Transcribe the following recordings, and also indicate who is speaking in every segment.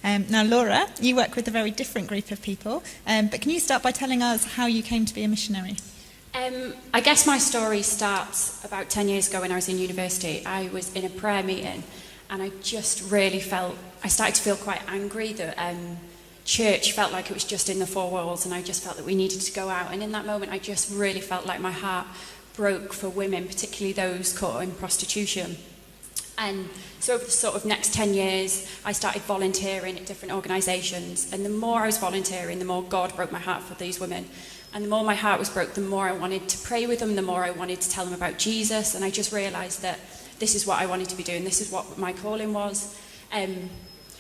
Speaker 1: Now, Laura, you work with a very different group of people, but can you start by telling us how you came to be a missionary?
Speaker 2: I guess my story starts about 10 years ago when I was in university. I was in a prayer meeting and I just really I started to feel quite angry that church felt like it was just in the four walls, and I just felt that we needed to go out. And in that moment, I just really felt like my heart broke for women, particularly those caught in prostitution. And so over the sort of next 10 years, I started volunteering at different organisations. And the more I was volunteering, the more God broke my heart for these women. And the more my heart was broke, the more I wanted to pray with them, the more I wanted to tell them about Jesus. And I just realised that this is what I wanted to be doing. This is what my calling was.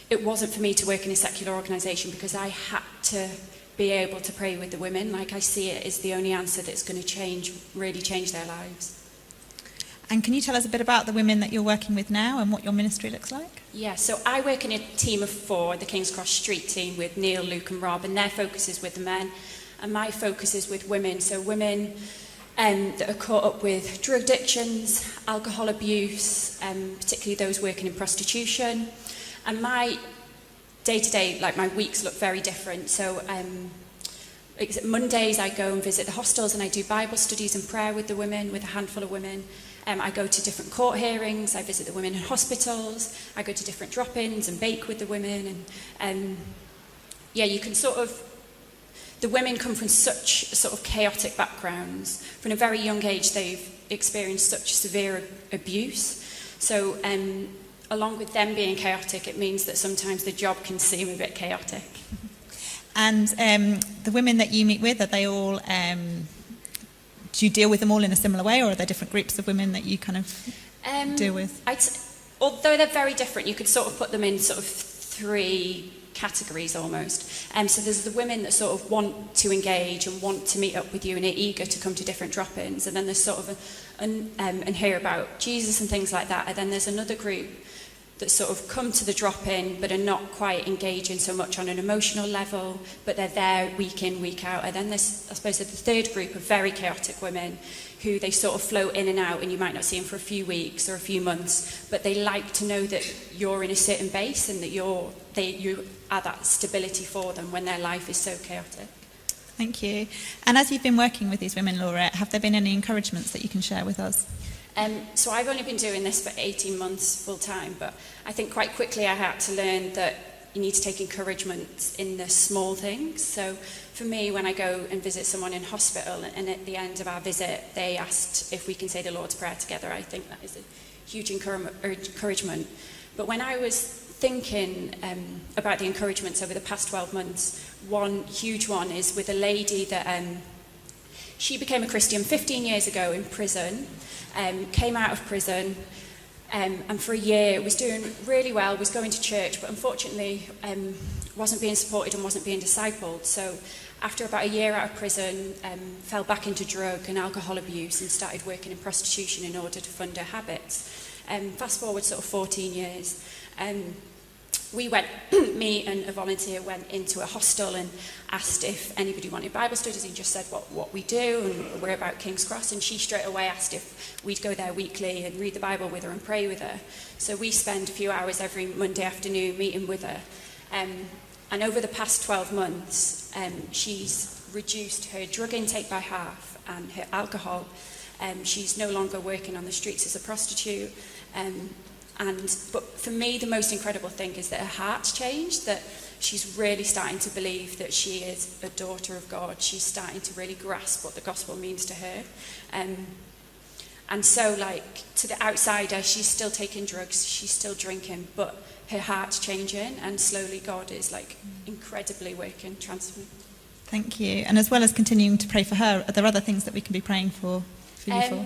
Speaker 2: It wasn't for me to work in a secular organisation because I had to be able to pray with the women. Like, I see it as the only answer that's going to really change their lives.
Speaker 1: And can you tell us a bit about the women that you're working with now and what your ministry looks like?
Speaker 2: Yeah, so I work in a team of 4, the King's Cross Street team, with Neil, Luke and Rob, and their focus is with the men, and my focus is with women. So women that are caught up with drug addictions, alcohol abuse, particularly those working in prostitution. And my day-to-day, like my weeks look very different. So Mondays I go and visit the hostels and I do Bible studies and prayer with the women, with a handful of women. I go to different court hearings, I visit the women in hospitals, I go to different drop-ins and bake with the women. And you can the women come from such sort of chaotic backgrounds. From a very young age, they've experienced such severe abuse. So along with them being chaotic, it means that sometimes the job can seem a bit chaotic.
Speaker 1: And the women that you meet with, are they all, do you deal with them all in a similar way, or are there different groups of women that you kind of deal with?
Speaker 2: Although they're very different, you could sort of put them in sort of 3 categories almost. So there's the women that sort of want to engage and want to meet up with you and are eager to come to different drop-ins, and then there's sort of and hear about Jesus and things like that. And then there's another group that sort of come to the drop-in but are not quite engaging so much on an emotional level, but they're there week in, week out. And then there's, I suppose, the third group of very chaotic women who they sort of float in and out, and you might not see them for a few weeks or a few months, but they like to know that you're in a certain base and that you are that stability for them when their life is so chaotic.
Speaker 1: Thank you. And as you've been working with these women, Laura, have there been any encouragements that you can share with us?
Speaker 2: So I've only been doing this for 18 months full time, but I think quite quickly I had to learn that you need to take encouragement in the small things. So for me, when I go and visit someone in hospital, and at the end of our visit they asked if we can say the Lord's Prayer together, I think that is a huge encouragement. But when I was thinking about the encouragements over the past 12 months, one huge one is with a lady that she became a Christian 15 years ago in prison, came out of prison, and for a year was doing really well, was going to church, but unfortunately wasn't being supported and wasn't being discipled. So after about a year out of prison, fell back into drug and alcohol abuse and started working in prostitution in order to fund her habits. Fast forward sort of 14 years. Me and a volunteer went into a hostel and asked if anybody wanted Bible studies, and just said what we do, and we're about King's Cross, and she straight away asked if we'd go there weekly and read the Bible with her and pray with her. So we spend a few hours every Monday afternoon meeting with her. And over the past 12 months, she's reduced her drug intake by half and her alcohol. She's no longer working on the streets as a prostitute. But for me, the most incredible thing is that her heart's changed, that she's really starting to believe that she is a daughter of God. She's starting to really grasp what the gospel means to her. And so, like, to the outsider, she's still taking drugs, she's still drinking, but her heart's changing, and slowly God is, like, incredibly working, transforming.
Speaker 1: Thank you. And as well as continuing to pray for her, are there other things that we can be praying for you for?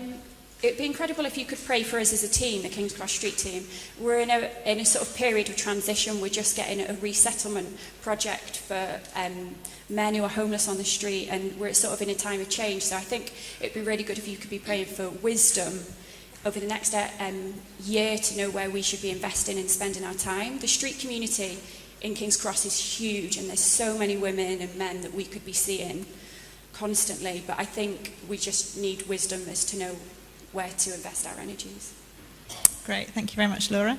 Speaker 2: It'd be incredible if you could pray for us as a team, the King's Cross Street team. We're in a sort of period of transition. We're just getting a resettlement project for men who are homeless on the street, and we're sort of in a time of change. So I think it'd be really good if you could be praying for wisdom over the next year to know where we should be investing and spending our time. The street community in King's Cross is huge, and there's so many women and men that we could be seeing constantly, but I think we just need wisdom as to know where to invest our energies.
Speaker 1: Great, thank you very much, Laura.